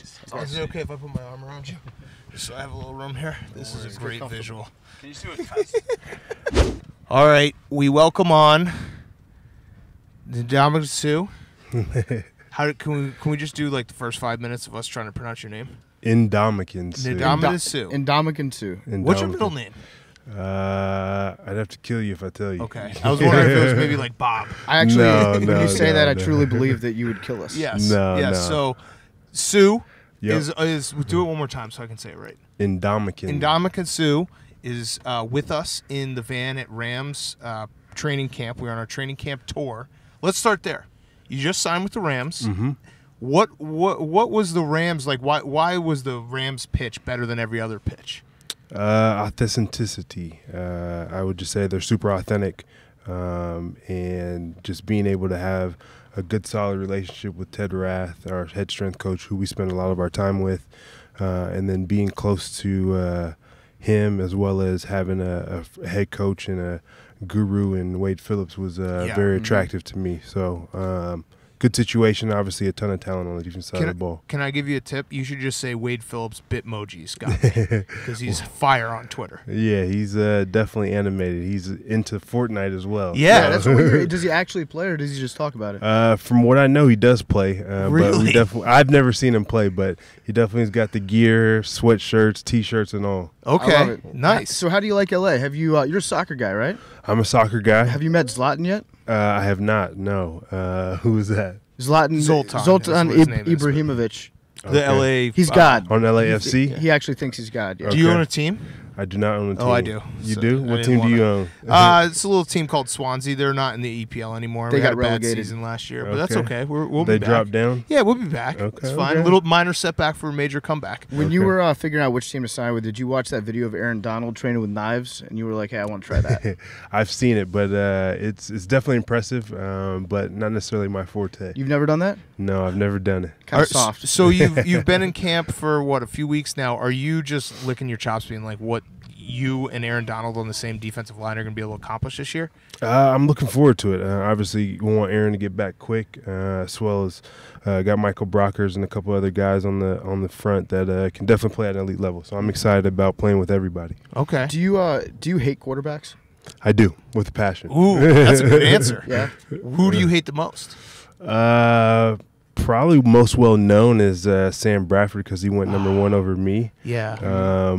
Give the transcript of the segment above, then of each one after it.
Is it okay if I put my arm around you? Just so I have a little room here. This is a great visual. Can you see what fast? All right, we welcome on Ndamukong Suh. Can we just do like the first 5 minutes of us trying to pronounce your name? Ndamukong Suh. Ndamukong Suh. Ndamukong Suh. What's your middle name? I'd have to kill you if I tell you. Okay. I was wondering if it was maybe like Bob. I actually, when you say that, I truly believe that you would kill us. Yes. No. So, Sue Yep. is do it one more time so I can say it right. Ndamukong. Ndamukong Suh is with us in the van at Rams training camp. We're on our training camp tour. Let's start there. You just signed with the Rams. Mm-hmm. What was the Rams like? Why was the Rams pitch better than every other pitch? Authenticity. I would just say they're super authentic, and just being able to have a good, solid relationship with Ted Rath, our head strength coach, who we spend a lot of our time with, and then being close to him, as well as having a head coach and a guru in Wade Phillips was very attractive to me. So good situation, obviously a ton of talent on the defense side of the ball. Can I give you a tip? You should just say Wade Phillips Bitmojis got me, because he's fire on Twitter. Yeah, he's definitely animated. He's into Fortnite as well. Yeah, That's weird. Does he actually play, or does he just talk about it? From what I know, he does play. Really? But I've never seen him play, but he definitely's got the gear, sweatshirts, T-shirts, and all. Okay, I love it. nice. So how do you like LA? Have you? You're a soccer guy, right? I'm a soccer guy. Have you met Zlatan yet? I have not. No. Who is that? Zlatan Zoltan is what his name is, Ibrahimovic. The LA. He's God. On LAFC? He actually thinks he's God. Yeah. Do you own a team? I do not own a team. Oh, I do. You So do? I What didn't team do you own? It's a little team called Swansea. They're not in the EPL anymore. They we had got a bad relegated. season last year, but that's Okay. okay. We'll They be back. dropped down? Yeah, we'll be back. Okay, It's fine. okay. A little minor setback for a major comeback. When you were figuring out which team to sign with, did you watch that video of Aaron Donald training with knives, and you were like, "Hey, I want to try that"? I've seen it, but it's definitely impressive, but not necessarily my forte. You've never done that? No, I've never done it. Kind of soft. So you've been in camp for what, a few weeks now? Are you just licking your chops, being like, what you and Aaron Donald on the same defensive line are going to be able to accomplish this year? I'm looking forward to it. Obviously, we want Aaron to get back quick, as well as got Michael Brockers and a couple other guys on the front that can definitely play at an elite level. So I'm excited about playing with everybody. Okay. Do you hate quarterbacks? I do, with a passion. Ooh, that's a good answer. Yeah. Who do you hate the most? Probably most well known is Sam Bradford, because he went number one over me. Yeah.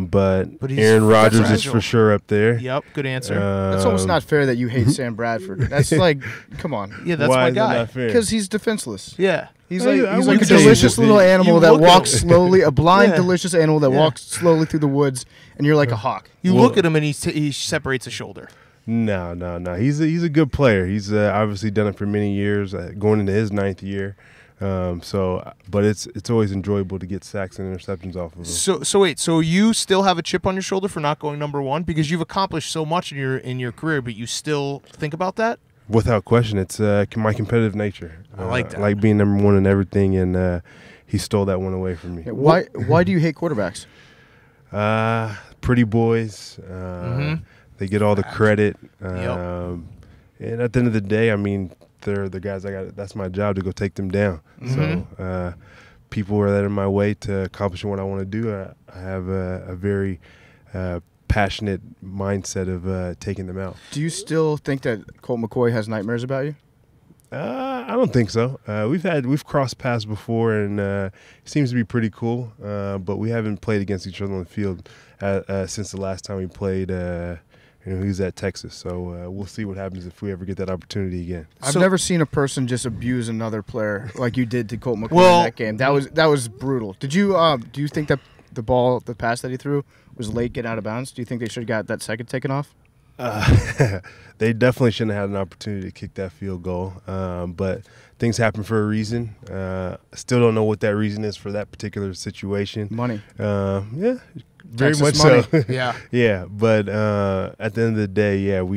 But he's Aaron Rodgers is fragile. for sure up there. Yep. Good answer. That's almost not fair that you hate Sam Bradford. That's like, come on. Yeah, that's Why my is that guy. not fair? Because he's defenseless. Yeah. He's I like a wouldn't say delicious he's little animal You that look at walks him. slowly, a blind, Yeah. delicious animal that Yeah. walks slowly through the woods, and you're like a hawk. You Well- look at him and he separates a shoulder. No. He's a good player. He's obviously done it for many years, going into his 9th year. But it's always enjoyable to get sacks and interceptions off of him. So wait. So you still have a chip on your shoulder for not going number one, because you've accomplished so much in your career, but you still think about that? Without question, it's my competitive nature. I like that. I like being number one in everything, and he stole that one away from me. Yeah, why do you hate quarterbacks? Pretty boys. They get all the credit. Yep. And at the end of the day, I mean, they're the guys that's my job, to go take them down. So people are that in my way to accomplishing what I want to do. I have a very passionate mindset of taking them out. Do you still think that Colt McCoy has nightmares about you? I don't think so. We've crossed paths before, and he seems to be pretty cool. But we haven't played against each other on the field since the last time we played. He was at Texas, so we'll see what happens if we ever get that opportunity again. I've never seen a person just abuse another player like you did to Colt McCoy in that game. That was brutal. Did you do you think that the pass that he threw was late getting out of bounds? Do you think they should have got that second taken off? They definitely shouldn't have had an opportunity to kick that field goal, but things happen for a reason. Still don't know what that reason is for that particular situation. Money. Yeah, very Texas much money. so. Yeah. Yeah, but at the end of the day, yeah, it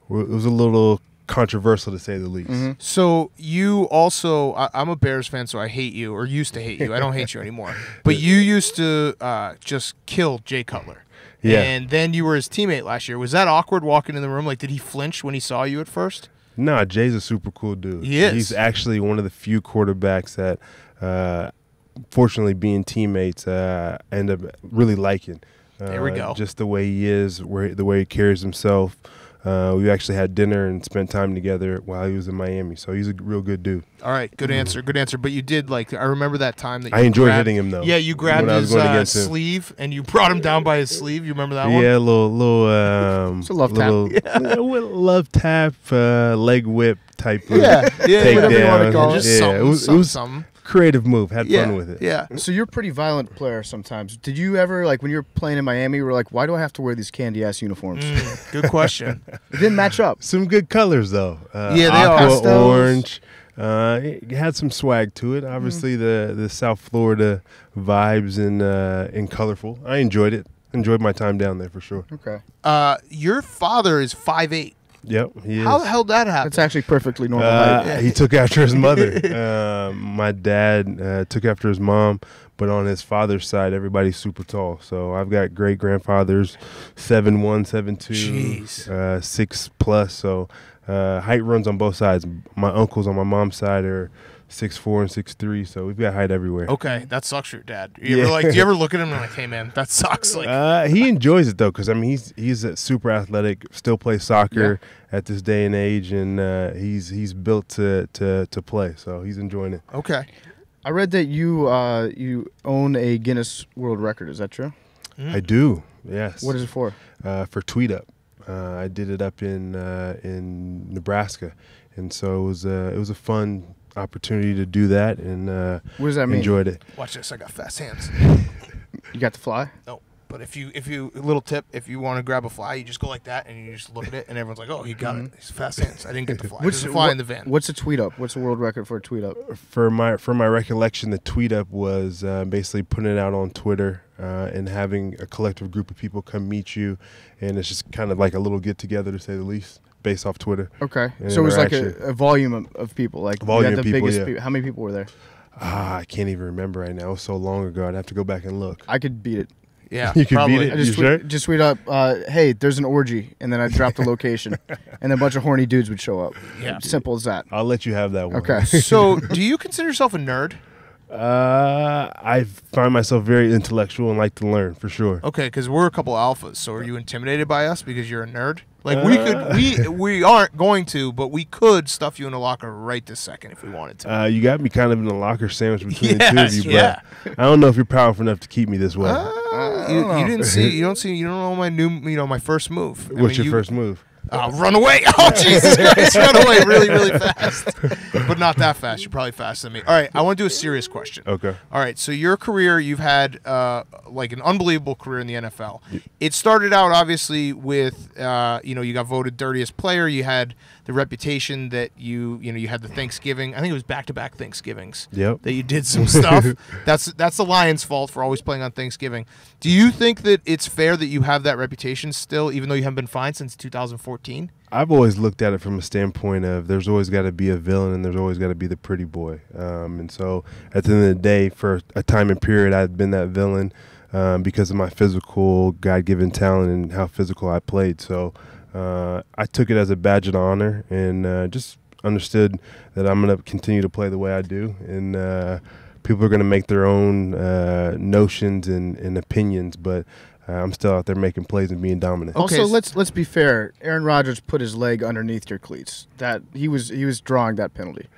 was a little controversial, to say the least. So you also, I'm a Bears fan, so I hate you, or used to hate you. I don't hate you anymore. But you used to just kill Jay Cutler. Yeah. And then you were his teammate last year. Was that awkward walking in the room? Like, did he flinch when he saw you at first? Nah, Jay's a super cool dude. He is. He's actually one of the few quarterbacks that fortunately, being teammates, I end up really liking. There we go. Just the way he is, the way he carries himself. We actually had dinner and spent time together while he was in Miami. So he's a real good dude. All right, good answer, good answer. But you did I remember that time that you I enjoyed grabbed, hitting him though. Yeah, you grabbed when I was his going against him. sleeve and you brought him down by his sleeve. You remember that one? Yeah, little It's a love tap. love tap, leg whip type of Yeah, whatever you wanna call it. Just Yeah, something, it was something. creative move. Had Yeah, fun with it. yeah. So you're a pretty violent player sometimes. Did you ever, like, when you were playing in Miami, you were like, why do I have to wear these candy-ass uniforms? Good question. It didn't match up. Some good colors though. Yeah, they are. Aqua, Pastels. orange. It had some swag to it. Obviously, the South Florida vibes and colorful. I enjoyed it. Enjoyed my time down there for sure. Okay. Your father is 5'8". Yep, he is. How the hell did that happen? That's actually perfectly normal height. He took after his mother. My dad took after his mom, but on his father's side, everybody's super tall. So I've got great grandfathers, 7'1", 7'2", Jeez. 6+. So height runs on both sides. My uncles on my mom's side are 6'4" and 6'3", so we've got height everywhere. Okay, that sucks for your dad. Do you ever look at him and like, hey man, that sucks? Like, He enjoys it though, because I mean he's super athletic, still plays soccer at this day and age, and he's built to play, so he's enjoying it. okay. I read that you own a Guinness World Record. Is that true? I do, yes. What is it for? For Tweet Up. I did it up in Nebraska, and so it was a fun opportunity to do that, and What does that mean? enjoyed it. Watch this. I got fast hands. You got to fly? No, but if you little tip, if you want to grab a fly, you just go like that and you just look at it, and everyone's like, oh, he got it. He's fast hands. I didn't get the fly. There's a fly in the van. What's a tweet up? What's the world record for a tweet up? For my recollection, the Tweet Up was basically putting it out on Twitter and having a collective group of people come meet you, and it's just kind of like a little get together, to say the least, based off Twitter. Okay, And so it was like interaction. a volume of people. Like you Volume had of the people, biggest. yeah. How many people were there? I can't even remember right now. It was so long ago. I'd have to go back and look. I could beat it. Yeah, You can probably. beat it? I just You sure? just tweet up, hey, there's an orgy, and then I drop the location, and then a bunch of horny dudes would show up. Yeah. Simple as that. I'll let you have that one. Okay. So, do you consider yourself a nerd? I find myself very intellectual and like to learn, for sure. Okay, because we're a couple alphas. So, are you intimidated by us because you're a nerd? Like we aren't going to, but we could stuff you in a locker right this second if we wanted to. You got me kind of in a locker sandwich between the two of Yes, you, yeah. but I don't know if you're powerful enough to keep me this way. You didn't see. You don't know my first move. What's your first move? Run away! Oh, Jesus Christ! Run away really, really fast. But not that fast. You're probably faster than me. All right, I want to do a serious question. Okay. All right, so your career, you've had like an unbelievable career in the NFL. It started out obviously with you got voted dirtiest player. You had the reputation that you had the Thanksgiving. I think it was back-to-back Thanksgivings. Yep. That you did some stuff. That's the Lions' fault for always playing on Thanksgiving. Do you think that it's fair that you have that reputation still, even though you haven't been fined since 2014? I've always looked at it from a standpoint of there's always got to be a villain and there's always got to be the pretty boy. And so at the end of the day, for a time and period, I've been that villain because of my physical, God-given talent and how physical I played. So I took it as a badge of honor and just understood that I'm going to continue to play the way I do. And people are going to make their own notions and opinions, but I'm still out there making plays and being dominant. Okay. Also, let's be fair. Aaron Rodgers put his leg underneath your cleats. That he was drawing that penalty.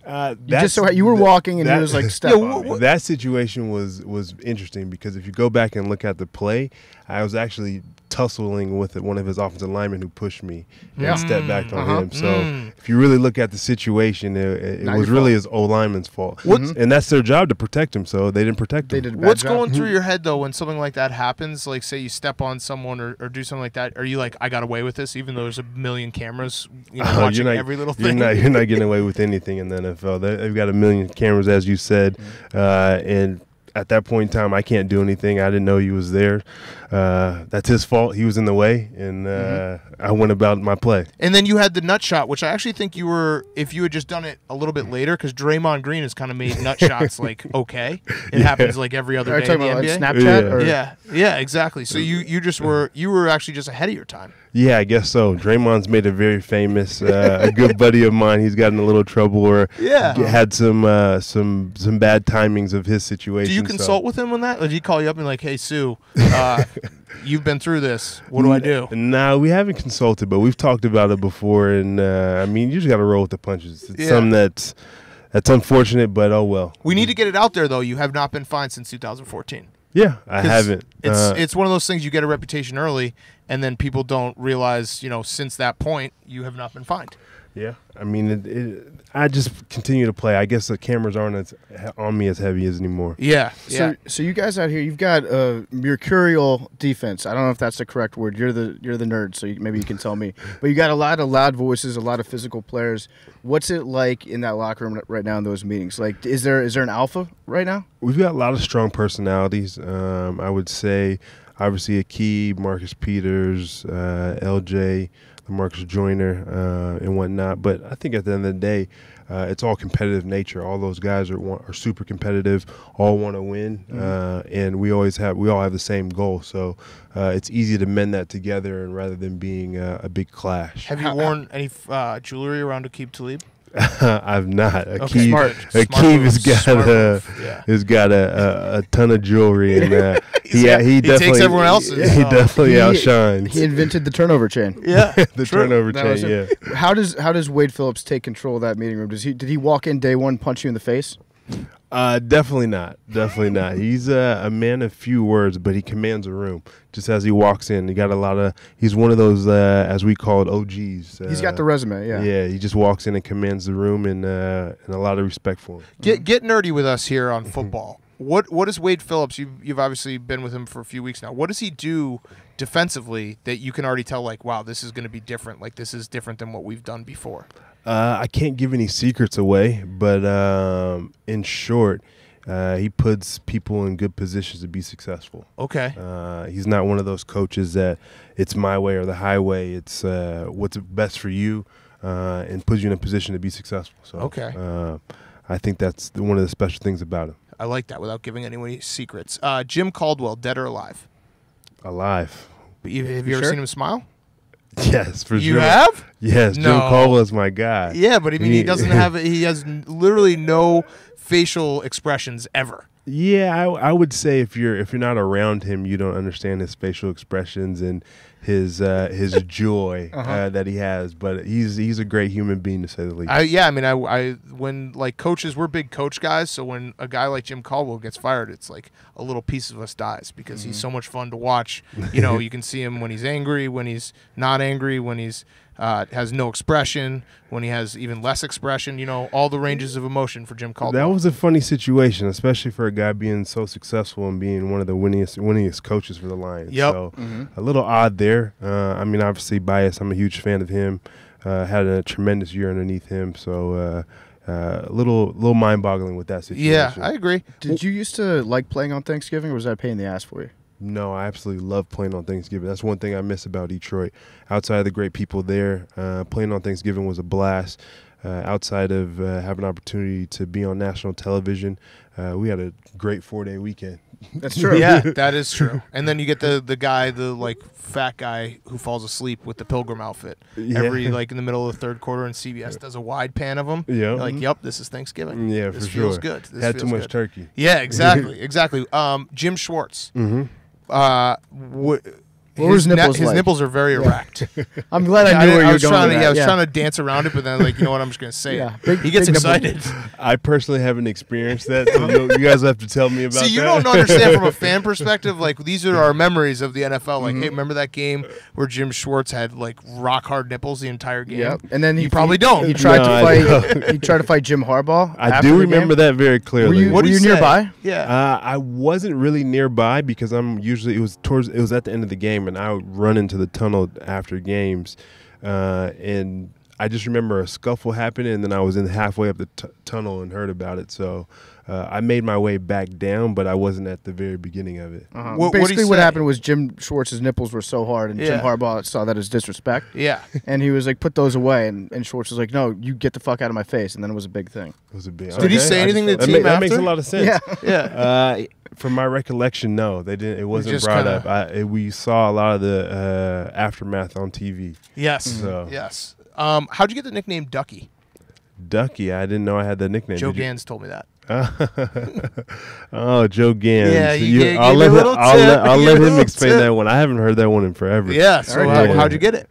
You were walking and he was like, step on me. That situation was interesting because if you go back and look at the play, I was actually tussling with one of his offensive linemen who pushed me and stepped back on him. So if you really look at the situation, it was really his O-lineman's fault. And that's their job to protect him, so they didn't protect him. They did a bad What's job. going through your head though when something like that happens? Like, say you step on someone or do something like that. Are you like, I got away with this, even though there's a million cameras watching every little thing? You're not getting away with anything in the NFL. They've got a million cameras, as you said, and at that point in time, I can't do anything. I didn't know he was there. That's his fault. He was in the way, and I went about my play. And then you had the nut shot, which I actually think if you had just done it a little bit later, because Draymond Green has kind of made nut shots like okay. It happens like every other day in the Talking about NBA. like Snapchat? Yeah. Or? Yeah, exactly. So you were actually just ahead of your time. Yeah, I guess so. Draymond's made a very famous, a good buddy of mine. He's gotten in a little trouble or had some bad timings of his situation. Do you consult with him on that? Or did he call you up and like, hey, Sue, you've been through this. What do I do? No, we haven't consulted, but we've talked about it before. And, I mean, you just got to roll with the punches. It's something that's unfortunate, but oh well. We need to get it out there, though. You have not been fined since 2014. Yeah, I haven't. It's one of those things you get a reputation early, and then people don't realize, since that point, you have not been fined. Yeah, I mean, I just continue to play. I guess the cameras aren't on me as heavy as anymore. Yeah. So you guys out here, you've got a mercurial defense. I don't know if that's the correct word. You're the nerd, so maybe you can tell me. But you got a lot of loud voices, a lot of physical players. What's it like in that locker room right now in those meetings? Like, is there an alpha right now? We've got a lot of strong personalities. I would say, obviously, a key, Marcus Peters, LJ. Marcus Joyner and whatnot, but I think at the end of the day, it's all competitive nature. All those guys are super competitive, all want to win, and we all have the same goal. So it's easy to mend that together, and rather than being a big clash. Have you worn any jewelry around Aqib Talib? I've not. Okay. Aqib has got a ton of jewelry, and he definitely takes everyone else's. He definitely outshines. He invented the turnover chain. Yeah, the turnover chain. Yeah. How does Wade Phillips take control of that meeting room? Did he walk in day one, punch you in the face? Definitely not. Definitely not. He's a man of few words, but he commands a room. Just as he walks in, he's one of those, as we call it, OGs. He's got the resume, yeah. Yeah, he just walks in and commands the room, and a lot of respect for him. Get nerdy with us here on football. What is Wade Phillips? You've obviously been with him for a few weeks now. What does he do defensively that you can already tell, like, wow, this is going to be different. Like, this is different than what we've done before? I can't give any secrets away, but in short, he puts people in good positions to be successful. Okay. He's not one of those coaches that it's my way or the highway. It's what's best for you and puts you in a position to be successful. So okay. I think that's one of the special things about him. I like that without giving anyone secrets. Jim Caldwell, dead or alive? Alive. But have you ever seen him smile? Yes, for sure. You have? Yes, no. Jim Caldwell's my guy. Yeah, but I mean, he doesn't have. He has literally no facial expressions ever. Yeah, I would say if you're not around him, you don't understand his facial expressions and his joy that he has. But he's a great human being, to say the least. When like coaches, we're big coach guys, so when a guy like Jim Caldwell gets fired, it's like a little piece of us dies because he's so much fun to watch. You can see him when he's angry, when he's not angry, when he's has no expression, when he has even less expression, all the ranges of emotion for Jim Caldwell. That was a funny situation, especially for a guy being so successful and being one of the winningest coaches for the Lions. Yep. So a little odd there. I mean, obviously biased. I'm a huge fan of him. Had a tremendous year underneath him. So a little mind-boggling with that situation. Yeah, I agree. Did you used to like playing on Thanksgiving, or was that a pain in the ass for you? No, I absolutely love playing on Thanksgiving. That's one thing I miss about Detroit. Outside of the great people there, playing on Thanksgiving was a blast. Outside of having an opportunity to be on national television, we had a great 4-day weekend. That's true. Yeah, that is true. And then you get the guy, the like fat guy who falls asleep with the pilgrim outfit. Yeah. Every like in the middle of the third quarter, and CBS does a wide pan of him. Yeah. You're like, yep, this is Thanksgiving. Yeah, this for feels sure. Good. This Had feels too much good. turkey. Yeah, exactly. Jim Schwartz. His nipples are very erect. I'm glad I knew where you were going. I was trying to dance around it, but then you know what? I'm just gonna say it. He gets big excited. I personally haven't experienced that, so you guys have to tell me about that. See, you don't understand from a fan perspective. Like these are our memories of the NFL. Like, hey, remember that game where Jim Schwartz had like rock hard nipples the entire game? Yep. And then you probably don't. He tried to fight Jim Harbaugh. I do remember that very clearly. Were you nearby? Yeah. I wasn't really nearby because it was at the end of the game, and I would run into the tunnel after games, and I just remember a scuffle happening, and then I was halfway up the tunnel and heard about it. So I made my way back down, but I wasn't at the very beginning of it. Basically, what happened was Jim Schwartz's nipples were so hard, and Jim Harbaugh saw that as disrespect. Yeah. And he was like, put those away, and Schwartz was like, no, you get the fuck out of my face, and then it was a big thing. It was a big. Did he say anything to the team after? That makes a lot of sense. Yeah. From my recollection, no, they didn't. It wasn't just brought kinda- up. We saw a lot of the aftermath on TV. Yes. So. Yes. How'd you get the nickname Ducky? Ducky, I didn't know I had that nickname. Joe Did you- Gans told me that. Oh, Joe Gans. Yeah, you gave I'll me let a him, little I'll tip. let, I'll You let gave me a him little explain tip. that one. I haven't heard that one in forever. Yeah. So Yeah. how'd you get it?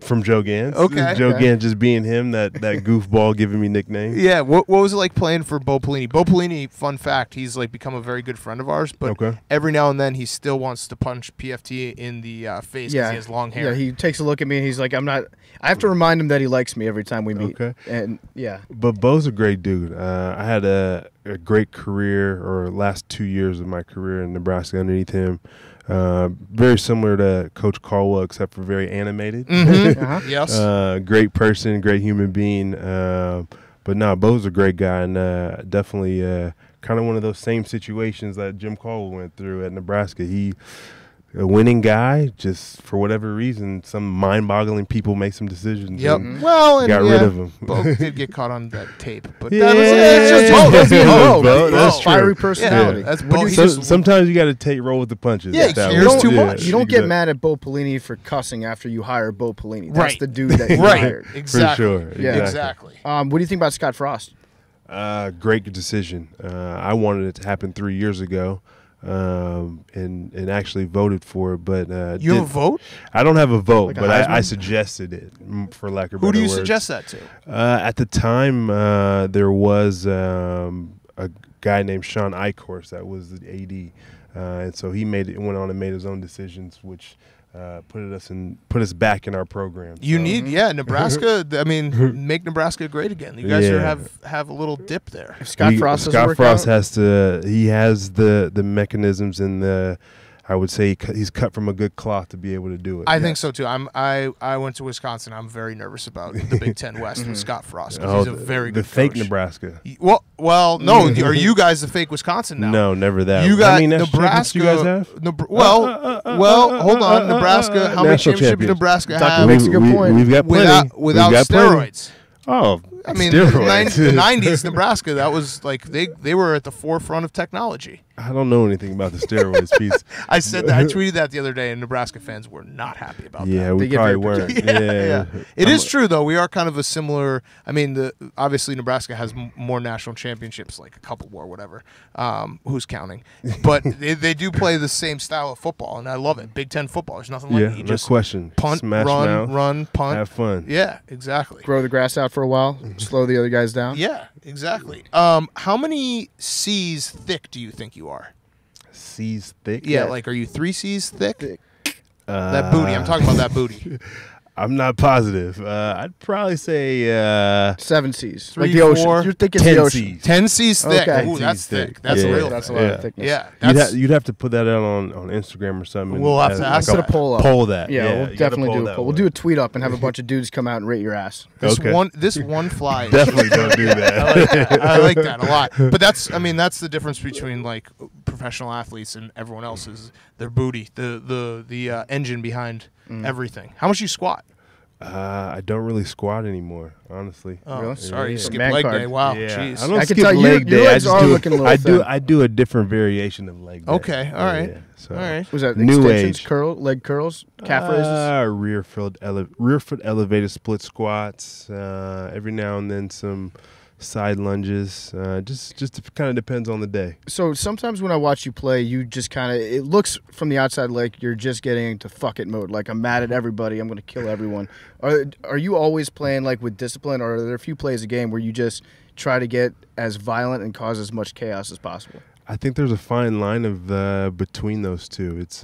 From Joe Gans. Okay. Joe Okay. Gans just being him, that goofball giving me nicknames. Yeah. What was it like playing for Bo Pelini? Bo Pelini, fun fact, he's like become a very good friend of ours, but Okay. every now and then he still wants to punch PFT in the face because he has long hair. Yeah, he takes a look at me and he's like, I'm not. I have to remind him that he likes me every time we meet. Okay. And yeah. But Bo's a great dude. I had a great career, or last 2 years of my career in Nebraska underneath him. Very similar to Coach Caldwell, except for very animated. Uh-huh. Yes. Great person, great human being. But no, Bo's a great guy, and definitely kind of one of those same situations that Jim Caldwell went through at Nebraska. A winning guy, just for whatever reason, some mind-boggling people make some decisions. Yep. and Well, and got rid of him. Bo did get caught on that tape, but Yeah, that was it's just Bo. That's yeah, Bo. Bo. That's That's Bo. Fiery true. personality. Yeah, that's What Bo. do He So, just- sometimes you got to take roll with the punches. Yeah, with that he one. cares too Yeah, much. You don't get exactly. mad at Bo Pelini for cussing after you hire Bo Pelini. That's Right. the dude that you Right. hired. Exactly. For sure. Yeah. Exactly. What do you think about Scott Frost? Great decision. I wanted it to happen 3 years ago, and actually voted for it. But You have a vote? I don't have a vote, Like a but Heisman? I suggested it, for lack of Who do better you words. suggest that to? At the time, there was a guy named Sean Eichhorst that was the AD, and so he went on and made his own decisions, which put us back in our program. You So- need, Nebraska. I mean, make Nebraska great again. You guys Yeah. have a little dip there. If Scott Frost doesn't Scott work Frost out, has to. He has the mechanisms and the. I would say he's cut from a good cloth to be able to do it. I think so too. I went to Wisconsin. I'm very nervous about the Big Ten West with Scott Frost. 'Cause he's a very the good fake coach. Nebraska. Well, no. Are you guys the fake Wisconsin now? No, never that. You How got many national Nebraska. championships you guys have? Well, hold on. Nebraska. How many National championships champions. Nebraska Tucker have makes a good point. We've got plenty. without We've got plenty. steroids? Oh, I mean, steroids. the '90s Nebraska. That was like they were at the forefront of technology. I don't know anything about the steroids piece. I said that. I tweeted that the other day, and Nebraska fans were not happy about that. Yeah, we They get probably very weren't. Yeah. It I'm- is true though. We are kind of a similar. I mean, obviously Nebraska has more national championships, like a couple more, whatever. Who's counting? But they do play the same style of football, and I love it. Big Ten football. There's nothing like Yeah, it. You no just question. punt, Smash run, mouth, run, punt. have fun. Yeah, exactly. grow the grass out for a while, slow the other guys down. Yeah, exactly. How many C's thick do you think you are? C's thick. Yeah, like are you 3 C's thick? Thick. That booty. I'm talking about that booty. I'm not positive. I'd probably say 7 C's. 3, like the ocean. 4, You're thinking 10 the ocean. C's. 10 C's thick. Okay. Ooh, that's 10 C's thick. thick. That's Yeah, real. That's a thick. lot Yeah. of thickness. Yeah, You'd have to put that out on Instagram or something. We'll have as to like ask a Put a poll up. Poll that. Yeah, you we'll gotta definitely poll do a that poll. We'll one. do a tweet up and have a bunch of dudes come out and rate your ass. This Okay. one fly. Definitely don't do that. I like that a lot. But that's the difference between like professional athletes and everyone else is their booty, the engine behind everything. How much you squat? I don't really squat anymore, honestly. Oh, Really? sorry, you Yeah. skipped Man leg card. day. Wow, Yeah, jeez. I don't I can skip tell you- leg your day. legs are looking a little thin. I do a different variation of leg day. Okay, all right. Yeah, so. All right. Was that New extensions, age. leg curls, calf raises? Rear foot elevated split squats. Every now and then some side lunges. Just kind of depends on the day. So sometimes when I watch you play, you just kind of, it looks from the outside like you're just getting into fuck it mode. Like I'm mad at everybody. I'm going to kill everyone. Are you always playing like with discipline, or are there a few plays a game where you just try to get as violent and cause as much chaos as possible? I think there's a fine line of between those two. It's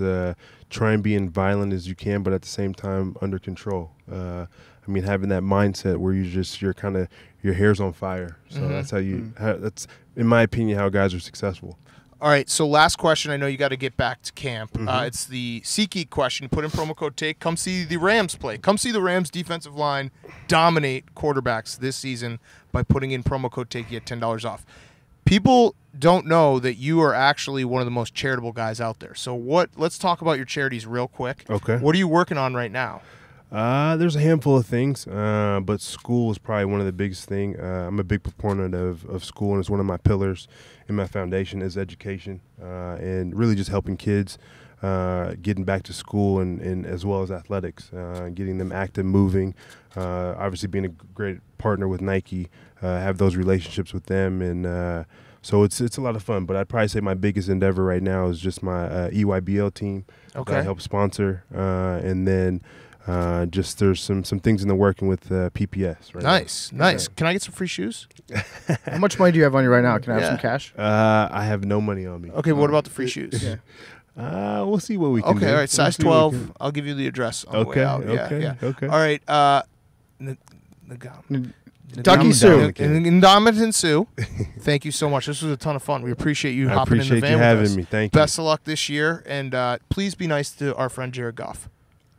try and be as violent as you can, but at the same time under control. I mean, having that mindset where you're kind of your hair's on fire. So that's how you. That's in my opinion how guys are successful. All right, so last question. I know you got to get back to camp. It's the SeatGeek question. Put in promo code TAKE. Come see the Rams play. Come see the Rams defensive line dominate quarterbacks this season by putting in promo code TAKE. You get $10 off. People don't know that you are actually one of the most charitable guys out there. So let's talk about your charities real quick. Okay. What are you working on right now? There's a handful of things, but school is probably one of the biggest thing. I'm a big proponent of school, and it's one of my pillars in my foundation is education, and really just helping kids getting back to school and as well as athletics, getting them active, moving. Obviously, being a great partner with Nike, have those relationships with them, and so it's a lot of fun. But I'd probably say my biggest endeavor right now is just my EYBL team that I help sponsor, and then. Just there's some things in the working with PPS. Right nice. Can I get some free shoes? How much money do you have on you right now? Can I have some cash? I have no money on me. Okay, what about the free shoes? Yeah. We'll see what we can do. Okay, all right, size 12. I'll give you the address on the way out. Okay. All right, Ducky Sue. Ndamukong Suh, thank you so much. This was a ton of fun. We appreciate you hopping in the van with us. I appreciate you having me. Thank you. Best of luck this year, and please be nice to our friend Jared Goff.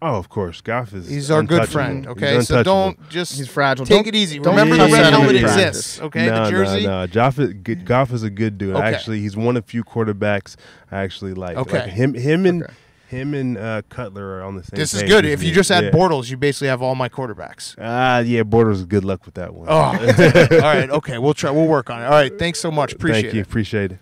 Oh, of course. Goff is He's our good friend, okay? So don't just He's fragile. take it easy. Don't Remember the cuss red at him helmet in exists, okay? No, the jersey? No. Goff is a good dude. Okay. Actually, he's one of few quarterbacks I actually like. Okay. Like him and Cutler are on the same This is page good. with If me. you just add Bortles, you basically have all my quarterbacks. Yeah, Bortles, good luck with that one. Oh, all right. Okay, we'll try. We'll work on it. All right. Thanks so much. Appreciate it. Thank you. Appreciate it.